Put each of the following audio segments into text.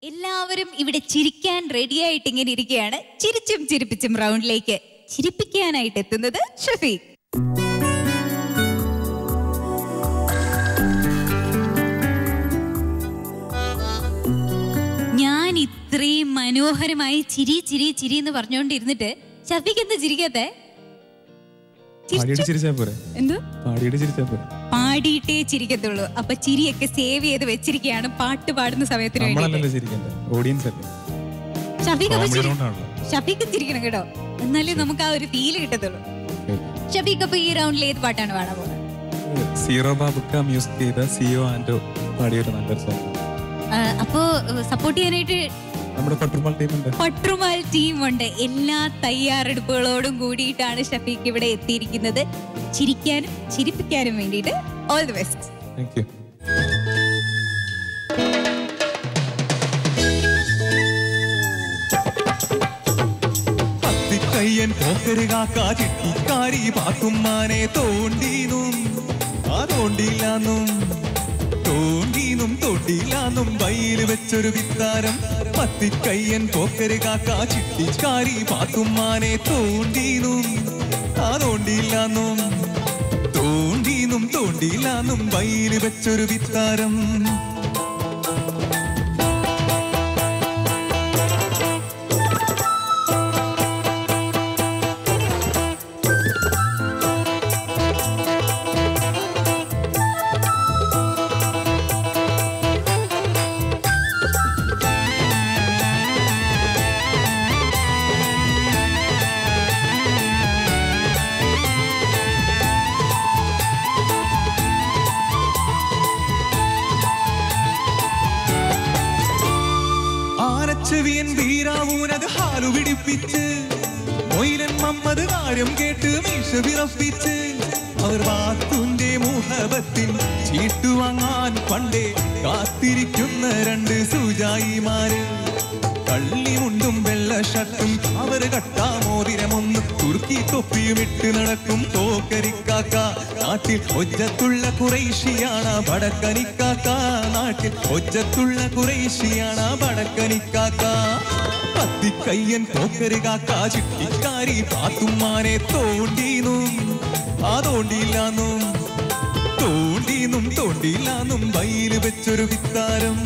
എല്ലാവരും ഇവിടെ ചിരിക്കാൻ റെഡിയായിട്ട് ഇങ്ങനെ ഇരിക്കുകയാണ്. ചിരിച്ചും ചിരിപ്പിച്ചും റൗണ്ടിലേക്ക് ചിരിപ്പിക്കാനായിട്ട് എത്തുന്നത് ഷഫീഖ്. ഞാൻ ഇത്രയും മനോഹരമായി ചിരി ചിരി ചിരി എന്ന് പറഞ്ഞുകൊണ്ടിരുന്നിട്ട് ഷഫീഖ് എന്താ ചിരിക്കാത്തെ? പാടിയിട്ടേ ചിരിക്കത്തുള്ളൂ. അപ്പൊ ചിരിയൊക്കെ സേവ് ചെയ്ത് വെച്ചിരിക്കുകയാണ് പാട്ട് പാടുന്ന സമയത്തിന്. ഷഫീഖ് ചിരിക്കണം കേട്ടോ, എന്നാലേ നമുക്ക് ആ ഒരു ഫീല് കിട്ടത്തുള്ളൂ. ഷഫീഖ്, അപ്പൊ ഈ റൗണ്ടിൽ ഏത് പാട്ടാണ് പാടാൻ പോകുന്നത്? സീറോ ബാബുക്ക മ്യൂസിക് ചെയ്ത സിയോ ആൻഡോ പാടിയൊരു നല്ലൊരു സോങ്. അപ്പോ സപ്പോർട്ട് ചെയ്യാനായിട്ട് നമ്മുടെ പട്രുമാൽ ടീം ഉണ്ട്. എല്ലാ തയ്യാറെടുപ്പുകളോടും കൂടിയിട്ടാണ് ഷഫീഖ് ഇവിടെ എത്തിയിരിക്കുന്നത്, ചിരിക്കാനും ചിരിപ്പിക്കാനും വേണ്ടിയിട്ട്. All the best. Thank you. കയ്യൻ പോക്കരുകാക്കാ ചിട്ടിക്കാരി പാത്തുമ്മാനെ തോണ്ടീനും തോണ്ടിയില്ലാന്നും തോണ്ടീനും തോണ്ടിയില്ലാന്നും വയല് വെച്ചൊരു വിത്താരം. പത്തിക്കയ്യൻ പോക്കരുകാക്കാ ചിട്ടിക്കാരി പാത്തുമ്മാനെ തോണ്ടീനും തോണ്ടിയില്ലാന്നും തോണ്ടീനും തോണ്ടിയില്ലാന്നും വയല് വെച്ചൊരു വിത്താരം. ചെവിയൻ വീരാവൂനത് ഹാലു പിടിപ്പിച്ച് മൊയിലൻ മമ്മത് കാര്യം കേട്ട് മീശ വിറപ്പിച്ച് അവർ വാത്തുന്റെ മുഹബത്തിൻ ചീട്ടുവാങ്ങാൻ പണ്ടേ കാത്തിരിക്കുന്ന രണ്ട് സുജായിമാര്. കള്ളിമുണ്ടും വെള്ള ഷർട്ടും അവർ കട്ടാമോതിരമൊന്നും തുർക്കി തൊപ്പിയുമിട്ട് നടക്കും പോക്കരിക്കാക്ക. നാട്ടിൽ ഒജ്ജത്തുള്ള കുറേശിയാണ് ബടക്കനിക്കാക്ക. നാട്ടിൽ ഒജ്ജത്തുള്ള കുറേശിയാണ് ബടക്കനിക്കാക്ക. പത്തിക്കയ്യൻ പോക്കരുകാക്ക ചിട്ടിക്കാരി പാത്തുമ്മാനെ തോണ്ടീനും തോണ്ടിയില്ലാന്നും തോണ്ടീനും തോണ്ടിയില്ലാന്നും വയല് വെച്ചൊരു വിത്താരം.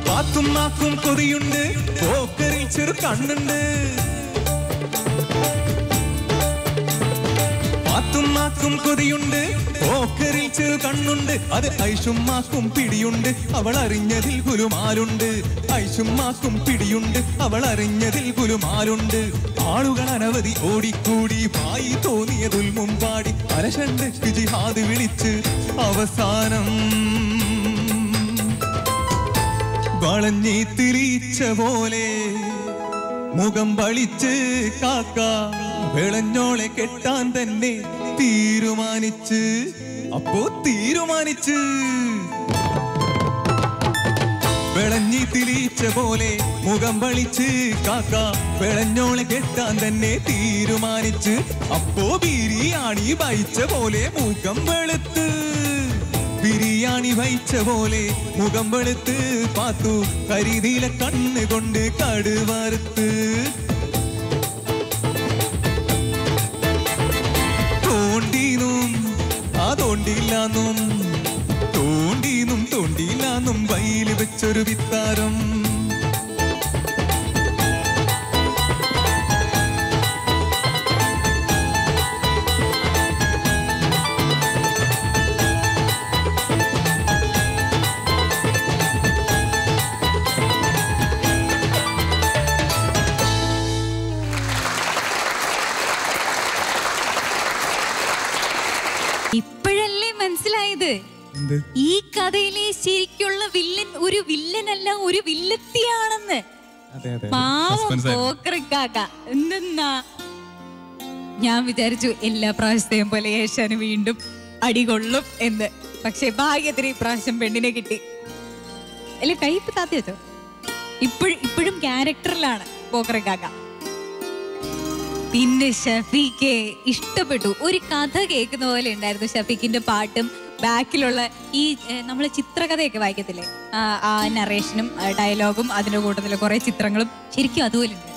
പാത്തുമ്മാക്കും കൊതിയുണ്ട്, പോക്കറിൽ ചെറു കണ്ണുണ്ട്. പാത്തുമ്മാക്കും കൊതിയുണ്ട്, പോക്കറിൽ ചെറു കണ്ണുണ്ട്. അത് ഐഷുമ്മാക്കും പിടിയുണ്ട്, അവൾ അറിഞ്ഞതിൽ ഗുലുമാലുണ്ട്. ഐഷുമ്മാക്കും പിടിയുണ്ട്, അവൾ അറിഞ്ഞതിൽ ഗുലുമാലുണ്ട്. ആളുകൾ അനവധി ഓടിക്കൂടി വായി തോന്നിയതുൽ മുമ്പാടി അരശണ്ട് ജിഹാദ് വിളിച്ച് അവസാനം വളഞ്ഞി തിരിച്ച പോലെ മുഖം വളിച്ച് കാക്ക വിളഞ്ഞോളെ കെട്ടാൻ തന്നെ തീരുമാനിച്ച്. അപ്പോ തീരുമാനിച്ച് വിളഞ്ഞി തിരിച്ച പോലെ മുഖം വളിച്ച് കാക്ക വിളഞ്ഞോളെ കെട്ടാൻ തന്നെ തീരുമാനിച്ച്. അപ്പോ ബിരിയാണി വഹിച്ച പോലെ മുഖം വെളുത്ത് ബിരിയാണി വഹിച്ച പോലെ മുഖം വെളുത്ത് പാത്തു കരിനീല കണ്ണ് കൊണ്ട് കടുവറുത്ത്. തോണ്ടീനും തോണ്ടിയില്ലാന്നും തോണ്ടീനും തോണ്ടിയില്ലാന്നും വയല് വെച്ചൊരു വിത്താരം. ഇപ്പോഴല്ലേ മനസ്സിലായത് ഈ കഥയിലെ ശരിക്കുള്ള വില്ലൻ ഒരു വില്ലനല്ല, ഒരു വില്ലത്തിയാണെന്ന്. പാവം പോക്കറിക്കാക്ക എന്തെന്നാ ഞാൻ വിചാരിച്ചു എല്ലാ പ്രാവശ്യത്തെയും പോലെ ഏഷ്യാന് വീണ്ടും അടികൊള്ളും എന്ന്. പക്ഷെ ഭാഗ്യത്തിന് ഇപ്രാവശ്യം പെണ്ണിനെ കിട്ടി. അല്ലെ കൈപ്പ് താത്തി വെച്ചോ. ഇപ്പോഴും ക്യാരക്ടറിലാണ് പോക്കറക്കാക്ക. പിന്നെ ഷഫീഖെ ഇഷ്ടപ്പെട്ടു. ഒരു കഥ കേൾക്കുന്ന പോലെ ഉണ്ടായിരുന്നു ഷഫീഖിന്റെ പാട്ടും ബാക്കിലുള്ള ഈ നമ്മള് ചിത്രകഥയൊക്കെ വായിക്കത്തില്ലേ, ആ നറേഷനും ഡയലോഗും അതിന്റെ കൂട്ടത്തില് കുറെ ചിത്രങ്ങളും ശരിക്കും അതുപോലെ ഉണ്ട്.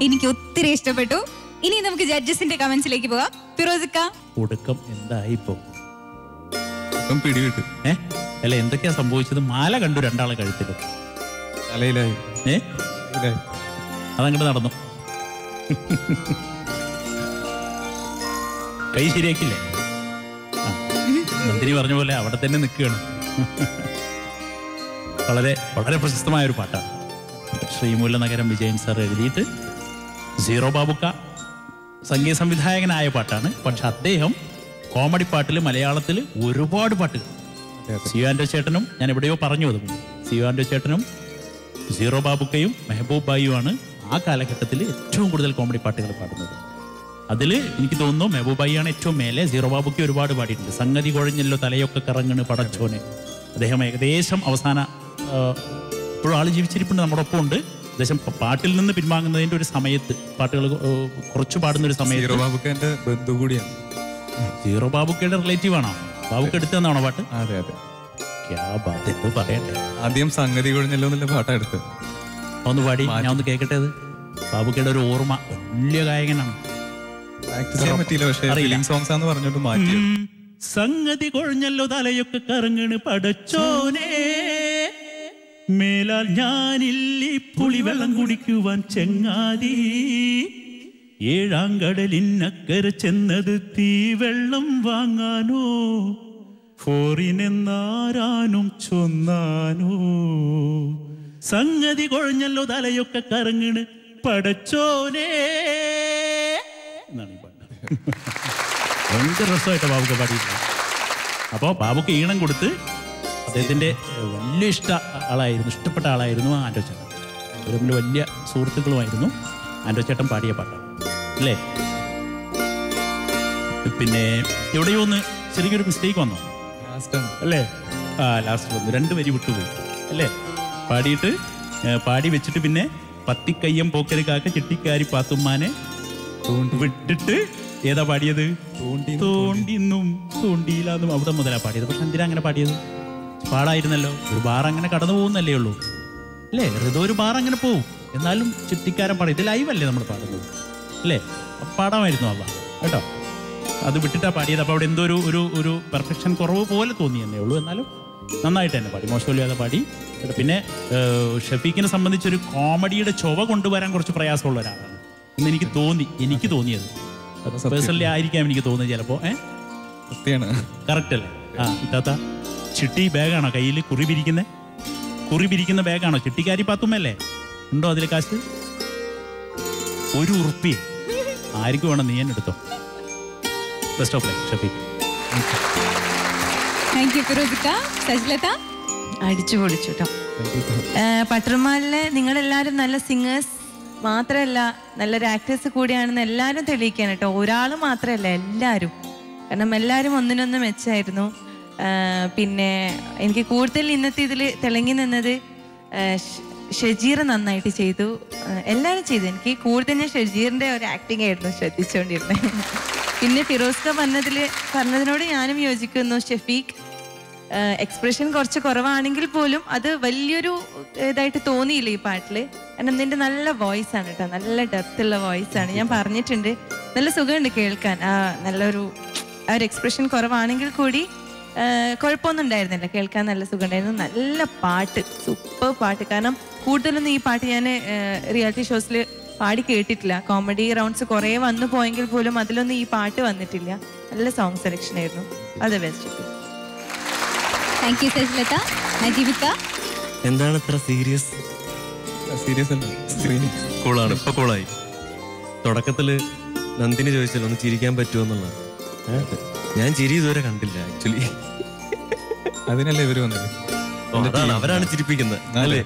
എനിക്ക് ഒത്തിരി ഇഷ്ടപ്പെട്ടു. ഇനി നമുക്ക് ജഡ്ജസിന്റെ കമന്റ്സിലേക്ക് പോകാം. ഫിറോസിക്ക ഒടുക്കം എന്തായിപ്പോ പിടിവിട്ടു. അല്ല എന്തൊക്കെയാ സംഭവിച്ചത്? മാല കണ്ടു രണ്ടാളെ കഴുത്തിലും. തലയിലായി. അതങ്ങോട്ട് നടന്നു. കൈ ശരിയാക്കില്ലേ? നന്ദിനി പറഞ്ഞ പോലെ അവിടെ തന്നെ നിൽക്കുകയാണ്. വളരെ വളരെ പ്രശസ്തമായ ഒരു പാട്ടാണ്. ശ്രീമൂലനഗരം വിജയൻ സാർ എഴുതിയിട്ട് സീറോ ബാബുക്ക സംഗീത സംവിധായകനായ പാട്ടാണ്. പക്ഷെ അദ്ദേഹം കോമഡി പാട്ടിൽ മലയാളത്തിൽ ഒരുപാട് പാട്ടുകൾ, സിയോ ആൻഡോ ചേട്ടനും ഞാൻ എവിടെയോ പറഞ്ഞു അത്, സിയോ ആൻഡോ ചേട്ടനും സീറോ ബാബുക്കയും മെഹബൂബ് ബായിയുമാണ് ആ കാലഘട്ടത്തിൽ ഏറ്റവും കൂടുതൽ കോമഡി പാട്ടുകൾ പാടുന്നത്. അതിൽ എനിക്ക് തോന്നുന്നു മെഹബൂബ് ബായിയാണ് ഏറ്റവും മേലെ. സീറോ ബാബുക്ക ഒരുപാട് പാടിയിട്ടുണ്ട്. സംഗതി കുഴഞ്ഞല്ലോ തലയൊക്കെ കറങ്ങണ് പടച്ചോനെ. അദ്ദേഹം ഏകദേശം അവസാന ഇപ്പോഴും ആൾ ജീവിച്ചിരിപ്പുണ്ട്, നമ്മുടെ ഒപ്പം ഉണ്ട്. ഏകദേശം പാട്ടിൽ നിന്ന് പിൻവാങ്ങുന്നതിൻ്റെ ഒരു സമയത്ത്, പാട്ടുകൾ കുറച്ച് പാടുന്ന ഒരു സമയത്ത്. സീറോ ബാബുക്കന്റെ ബന്ധു കൂടിയാണ്. സീറോ ബാബുക്കയുടെ റിലേറ്റീവ് ആണോ? ബാബുക്ക എടുത്തതാണോ പാട്ട്? അതെ അതെ. എന്ത് പറയട്ടെ. ആദ്യം സംഗതി കൊഴിഞ്ഞല്ലോ എന്നുള്ള പാട്ടാ എടുത്ത്. ഒന്ന് പാടി ഞാൻ ഒന്ന് കേൾക്കട്ടെ. അത് ബാബുക്കയുടെ ഒരു ഓർമ്മ. വലിയ ഗായകനാണ്. സോങ്സ് ആന്ന് പറഞ്ഞോട്ട് മാറ്റി. സംഗതി കൊഴിഞ്ഞല്ലോ തലയൊക്കെ കറങ്ങണ് പടച്ചോനെ, മേലാൽ ഞാനില്ലി പുളി വെള്ളം കുടിക്കുവാൻ ചെങ്ങാതി, ഏഴാം കടലിനക്കര ചെന്നത് തീവെള്ളം വാങ്ങാനോ, ഫോറിനെന്നാരാനും ചൊന്നാനോ, സംഗതി കൊഴിഞ്ഞല്ലോ തലയൊക്കെ കറങ്ങണ് പടച്ചോനെ എന്നാണ് ഈ പാട്ട്. ഭയങ്കര രസമായിട്ട് ബാബുക്ക പാടിയിട്ടുണ്ട്. അപ്പോൾ ബാബുക്ക ഈണം കൊടുത്ത് അദ്ദേഹത്തിൻ്റെ വലിയ ഇഷ്ടപ്പെട്ട ആളായിരുന്നു ആൻഡോ ചേട്ടൻ. അവർ തമ്മിൽ വലിയ സുഹൃത്തുക്കളുമായിരുന്നു. ആൻഡോ ചേട്ടൻ പാടിയ പാട്ടാണ് അല്ലേ? പിന്നെ എവിടെയോ ഒന്ന് ചെറിയൊരു മിസ്റ്റേക്ക് വന്നോ അല്ലേ? ലാസ്റ്റ് വന്നു, 2 വരി വിട്ടുപോയി അല്ലേ? പാടി വെച്ചിട്ട് പിന്നെ പത്തിക്കയ്യം പോക്കര് കാക്ക ചിട്ടിക്കാരി പാത്തുമ്മാനെ വിട്ടിട്ട് ഏതാ പാടിയത്? തോണ്ടിന്നും തോണ്ടിയില്ലാന്നും അവിടെ മുതലാ പാടിയത്. പക്ഷെ എന്തിനാ അങ്ങനെ പാടിയത്? പാടായിരുന്നല്ലോ. ഒരു ബാർ അങ്ങനെ കടന്നു പോകുന്നല്ലേ ഉള്ളൂ അല്ലേ? ഹൃദയ ഒരു ബാർ അങ്ങനെ പോവും. എന്നാലും ചിട്ടിക്കാരൻ പാടും. ഇത് ലൈവല്ലേ നമ്മൾ പാടുന്നത് അല്ലേ? പാടാമായിരുന്നു അവ കേട്ടോ. അത് വിട്ടിട്ടാ പാടിയത്. അപ്പോൾ അവിടെ എന്തോ ഒരു പെർഫെക്ഷൻ കുറവ് പോലെ തോന്നിയെന്നേ ഉള്ളൂ. എന്നാലും നന്നായിട്ട് തന്നെ പാടി, മോശമില്ലാതെ പാടി. പിന്നെ ഷഫീഖിനെ സംബന്ധിച്ചൊരു കോമഡിയുടെ ചൊവ കൊണ്ടുവരാൻ കുറച്ച് പ്രയാസമുള്ള ഒരാളാണ് എന്ന് എനിക്ക് തോന്നിയത്. പേഴ്സണലി ആയിരിക്കാം എനിക്ക് തോന്നിയത് ചിലപ്പോൾ. കറക്റ്റ് അല്ലേ? ഇത്താത്ത ചിട്ടി ബാഗാണോ കയ്യിൽ കുറി പിരിക്കുന്ന ബാഗാണോ? ചിട്ടിക്കാരി പാത്തുമ്മല്ലേ? ഉണ്ടോ അതിൽ കാശ്? 1 ഉറുപ്പിക ആർക്ക് വേണം? നീ തന്നെ എടുത്തോ. Best of luck Shafeeq. അടിച്ചു പൊളിച്ചു കേട്ടോ. പട്ടർമാലിലെ നിങ്ങളെല്ലാവരും നല്ല സിംഗേഴ്സ് മാത്രമല്ല, നല്ലൊരു ആക്ടേഴ്സ് കൂടിയാണെന്ന് എല്ലാവരും തെളിയിക്കാൻ കേട്ടോ. ഒരാൾ മാത്രമല്ല, എല്ലാവരും. കാരണം എല്ലാവരും ഒന്നിനൊന്ന് മെച്ചമായിരുന്നു. പിന്നെ എനിക്ക് കൂടുതൽ ഇന്നത്തെ ഇതിൽ തിളങ്ങി നിന്നത് ഷജീർ നന്നായിട്ട് ചെയ്തു. എല്ലാവരും ചെയ്തു. എനിക്ക് കൂടുതൽ ഞാൻ ഷജീറിൻ്റെ ഒരു ആക്ടിങ് ആയിരുന്നു ശ്രദ്ധിച്ചുകൊണ്ടിരുന്നത്. പിന്നെ ഫിറോസ്ക പറഞ്ഞതിനോട് ഞാനും യോജിക്കുന്നു. ഷഫീഖ് എക്സ്പ്രഷൻ കുറച്ച് കുറവാണെങ്കിൽ പോലും അത് വലിയൊരു ഇതായിട്ട് തോന്നിയില്ല ഈ പാട്ടിൽ. കാരണം നിന്റെ നല്ല വോയിസ് ആണ് കേട്ടോ, നല്ല ഡെപ്തുള്ള വോയിസ് ആണ്. ഞാൻ പറഞ്ഞിട്ടുണ്ട്, നല്ല സുഖമുണ്ട് കേൾക്കാൻ. നല്ലൊരു ഒരു എക്സ്പ്രഷൻ കുറവാണെങ്കിൽ കൂടി കുഴപ്പമൊന്നും ഉണ്ടായിരുന്നില്ല, കേൾക്കാൻ നല്ല സുഖമുണ്ടായിരുന്നു. നല്ല പാട്ട്, സൂപ്പർ പാട്ട്. കാരണം കൂടുതലൊന്നും ഈ പാട്ട് ഞാൻ റിയാലിറ്റി ഷോസിൽ പാടി കേട്ടിട്ടില്ല. കോമഡി റൗണ്ട്സ് കുറേ വന്നു പോയെങ്കിൽ പോലും അതിലൊന്നും ഈ പാട്ട് വന്നിട്ടില്ല. നല്ല സോങ് സെലക്ഷൻ ആയിരുന്നു. അത് ബെസ്റ്റ്. എന്താണ് ഇത്ര സീരിയസ്? കൂളാണ്, ഇപ്പൊ കൂളായി. തുടക്കത്തില് നന്ദിനി ചോദിച്ചല്ലോ ഒന്ന് ചിരിക്കാൻ പറ്റുമോ എന്നുള്ളത്. ഞാൻ ചിരി ഇതുവരെ കണ്ടില്ല ആക്ച്വലി. അതിനല്ലേ ഇവര് വന്നത്. അതാണ്, അവരാണ് ചിരിപ്പിക്കുന്നത് അല്ലേ?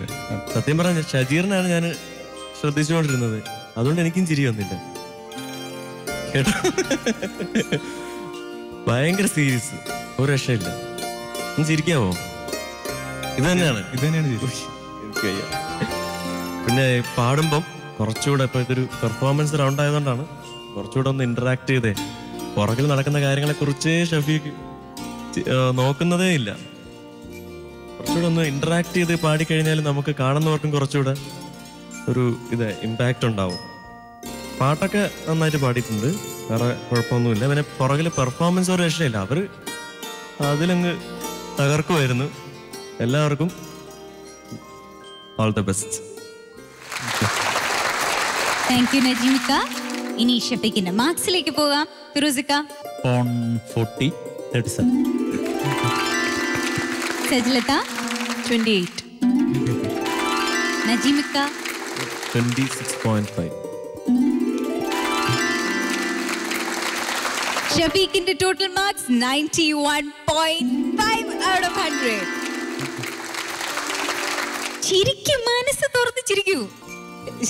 സത്യം പറഞ്ഞ ഷജീറിനാണ് ഞാൻ ശ്രദ്ധിച്ചുകൊണ്ടിരുന്നത്, അതുകൊണ്ട് എനിക്കും ചിരി വന്നില്ല. കേട്ടോ ഭയങ്കര സീരിയസ്, ഒരു രക്ഷയില്ല. ഒന്ന് ചിരിക്കാവോ? ഇത് തന്നെയാണ് എനിക്ക് വയ്യ. പിന്നെ പാടുമ്പം കുറച്ചുകൂടെ ഇപ്പൊ ഇതൊരു പെർഫോമൻസ് റൗണ്ട് ആയതുകൊണ്ടാണ് കുറച്ചുകൂടെ ഒന്ന് ഇന്ററാക്ട് ചെയ്തേ. പുറകിൽ നടക്കുന്ന കാര്യങ്ങളെ കുറിച്ച് ഷഫീഖ് നോക്കുന്നതേ ഇല്ല. കുറച്ചുകൂടെ ഒന്ന് ഇന്ററാക്ട് ചെയ്ത് പാടിക്കഴിഞ്ഞാൽ നമുക്ക് കാണുന്നവർക്കും കുറച്ചുകൂടെ ഒരു ഇമ്പാക്റ്റ് ഉണ്ടാവും. പാട്ടൊക്കെ നന്നായിട്ട് പാടിയിട്ടുണ്ട്, വേറെ കുഴപ്പമൊന്നുമില്ല. പിന്നെ പുറകിൽ പെർഫോമൻസ് ഒരു രക്ഷയില്ല, അവർ അതിലങ്ങ് തകർക്കുമായിരുന്നു. എല്ലാവർക്കും all the best. Thank you നജീമിക്ക. ഇനി ഷഫീഖിന്റെ മാർക്സിലേക്ക് പോകാം. ഫിറോസിക്ക 40-37. സജ്ലത 28. നജീമിക്ക 26.5. ഷഫീഖിന്റെ ടോട്ടൽ മാർക്സ് 91.5 out of 100. ചിരിക്കും, മനസ്സ് തുറന്ന് ചിരിക്കൂ.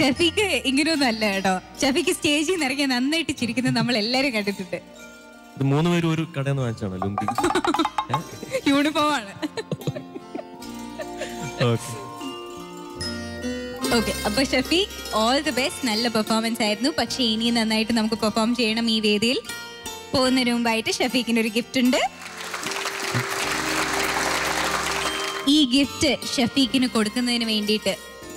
ഷഫീഖ് ഇങ്ങനെയൊന്നും അല്ല കേട്ടോ. ഷഫീഖ് സ്റ്റേജിൽ നിന്ന് ഇറങ്ങി നന്നായിട്ട് ചിരിക്കുന്നത് നമ്മൾ എല്ലാരും കണ്ടിട്ടുണ്ട്. ഇത് 3 പേരും ഒരു കടയിൽ നിന്ന് വാങ്ങിച്ചാണോ ലുങ്കി? യൂണിഫോം ആണ്. ഓക്കെ, അപ്പൊ ഷഫീഖ് ഓൾ ദി ബെസ്റ്റ്. നല്ല പെർഫോമൻസ് ആയിരുന്നു. പക്ഷെ ഇനി നന്നായിട്ട് നമുക്ക് പെർഫോം ചെയ്യണം ഈ വേദിയിൽ. പോകുന്നതിന് മുമ്പായിട്ട് ഷഫീഖിന് ഒരു ഗിഫ്റ്റ് ഉണ്ട്. ഈ ഗിഫ്റ്റ് ഷഫീഖിന് കൊടുക്കുന്നതിന് വേണ്ടിയിട്ട്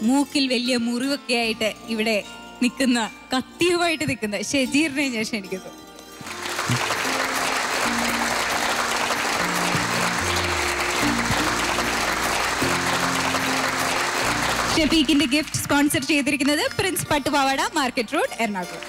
മൂക്കിൽ വലിയ മുറിവൊക്കെ ആയിട്ട് ഇവിടെ നിൽക്കുന്ന, കത്തിയുമായിട്ട് നിൽക്കുന്ന ഷജീറിനെ ഞാൻ ക്ഷണിക്കുന്നു. ഷഫീഖിന്റെ ഗിഫ്റ്റ് സ്പോൺസർ ചെയ്തിരിക്കുന്നത് പ്രിൻസ് പട്ടുപാവാട, മാർക്കറ്റ് റോഡ്, എറണാകുളം.